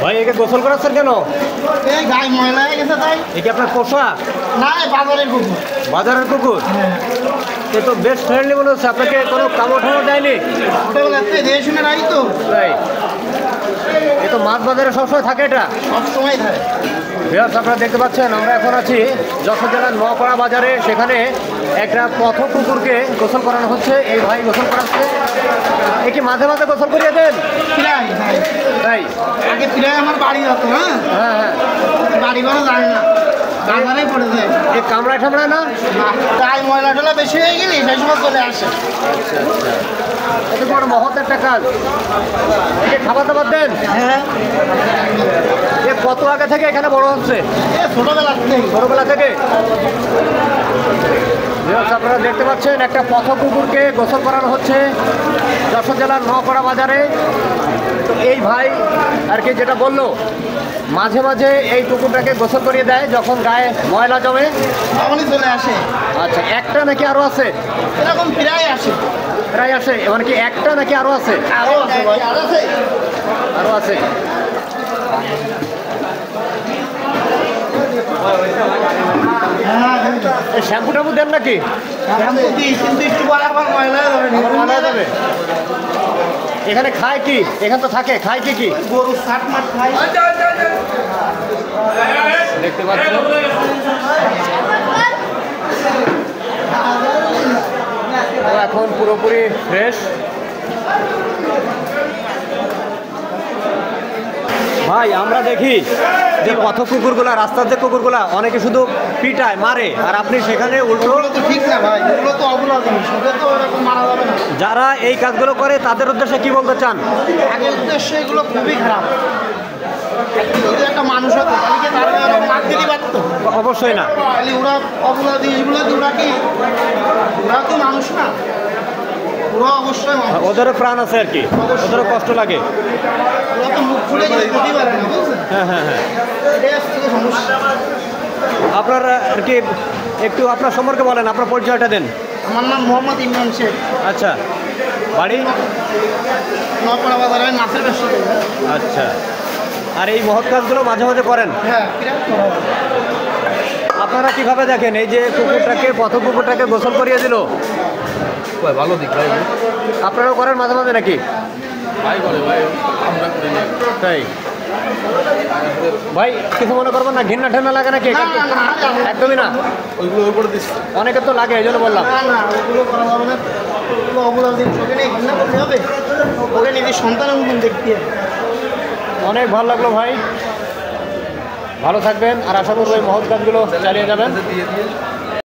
ভাই একে গোসল করাচ্ছেন কেন? এই গায়ে ময়লা হয়ে গেছে তাই। একে আপনার পোষা? না, বাজারের কুকুর। বাজারের কুকুর? এ তো বেশ ফ্রেন্ডলি মনে হচ্ছে, আপনাকে কোনো কামড় ঠামড় দেয়নি? ছোটবেলা থেকে দেখে শুনে রাখি তো। তাই? এ তো মাছ বাজারে সবসময় থাকে, এটা সবসময় থাকে। ভিউয়ার্স, আপনারা দেখতে পাচ্ছেন আমরা এখন আছি যশোর জেলার নোয়াপাড়া বাজারে। সেখানে একটা পথ কুকুরকে গোসল করানো হচ্ছে। এই ভাই গোসল করাচ্ছে। এ কি মাঝে মাঝে গোসল করিয়ে দেন? প্রায় ভাই। তাই? আগে প্রায় আমার বাড়ি যেত। হ্যাঁ হ্যাঁ হ্যাঁ। বাড়ি ঘরে যায় না, বাজারেই পড়ে যায়। এ কামড়ায় ঠামড়ায় না? গায়ে ময়লা টলা বেশি হয়ে গেলে সেই সময় চলে আসে। আচ্ছা আচ্ছা, এটা বড় মহৎ একটা কাজ। একে খাবার দাবার দেন? হ্যাঁ। এ কত আগে থেকে এখানে বড় হচ্ছে? ছোটবেলা থেকে। ছোটবেলা থেকে? ভিউয়ার্স, আপনারা দেখতে পাচ্ছেন একটা পথ কুকুরকে গোসল করানো হচ্ছে যশোর জেলার নোয়াপাড়া বাজারে। তো এই ভাই আর কি যেটা বললো, মাঝে মাঝে এই কুকুরটাকে গোসল করিয়ে দেয় যখন গায়ে ময়লা জমে, তখনই চলে আসে। আচ্ছা, একটা নাকি আরও আছে? এরকম প্রায় আসে। প্রায় আসে, মানে কি একটা নাকি আরও আছে? আরও আছে ভাই, আরও আছে। আরও আছে। এই শ্যাম্পু ট্যাম্পু দেন নাকি? কিন্তু একটু বারবার ময়লা ময়লা যাবে। এখানে খায় কি? এখানে তো থাকে, খায় কি কি? গরু শাক মাছ খায়। দেখতে পাচ্ছেন ও এখন পুরোপুরি ফ্রেশ। ভাই আমরা দেখি যে পথ কুকুরগুলা, রাস্তার যে কুকুরগুলা অনেকে শুধু পিটায় মারে, আর আপনি সেখানে উল্টো। ওগুলো তো ঠিক না ভাই, ওগুলো তো অবলা জিনিস, ওদের তো ওরকম মারা যাবে না। যারা এই কাজগুলো করে তাদের উদ্দেশ্যে কি বলতে চান? আগের উদ্দেশ্য এগুলো খুবই খারাপ। যদি একটা মানুষ হতো তাহলে কি তারা এরকম মার দিতে পারতো? অবশ্যই না। তাহলে ওরা অবলা জিনিসগুলো ওরা কি, ওরা তো মানুষ না, ওরা অবশ্যই মানুষ। ওদেরও প্রাণ আছে আর কি, ওদেরও কষ্ট লাগে। ওরা তো মুখ খুলে গেলে দিতে পারে না, বুঝছেন? হ্যাঁ হ্যাঁ হ্যাঁ। এটাই হচ্ছে সমস্যা। আপনার আর কি একটু আপনার সম্পর্কে বলেন, আপনার পরিচয়টা দেন। আমার নাম মোহাম্মদ ইমরান শেখ। আচ্ছা, বাড়ি? নোয়াপাড়া বাজারে মাছের ব্যবসা করি। আচ্ছা, আর এই মহৎ কাজগুলো মাঝে মাঝে করেন? হ্যাঁ, বিরাট বড়। আপনারা কিভাবে দেখেন এই যে কুকুরটাকে, পথ কুকুরটাকে গোসল করিয়ে দিল? ভালো দিক ভাই, আপনারাও করেন মাঝে মাঝে নাকি? ভাই করে ভাই, আমরা করি না। তাই? ভাই কিছু মনে করবেন না? ঘৃণা ঠেনা লাগে নাকি? না, না, না, না। একদমই না। ওইগুলো ওই করে দিচ্ছি। অনেকের তো লাগে, এই জন্য বললাম। না না, ওগুলো করা যাবে না। ওগুলো অবলা জিনিস, ওকে নিয়ে ঘৃণা করতে হবে? ওকে নিজের সন্তানের মতন দেখতে হবে। অনেক ভালো লাগলো ভাই, ভালো থাকবেন, আর আশা করবো এই মহৎ কাজগুলো চালিয়ে যাবেন। দিয়ে দিয়ে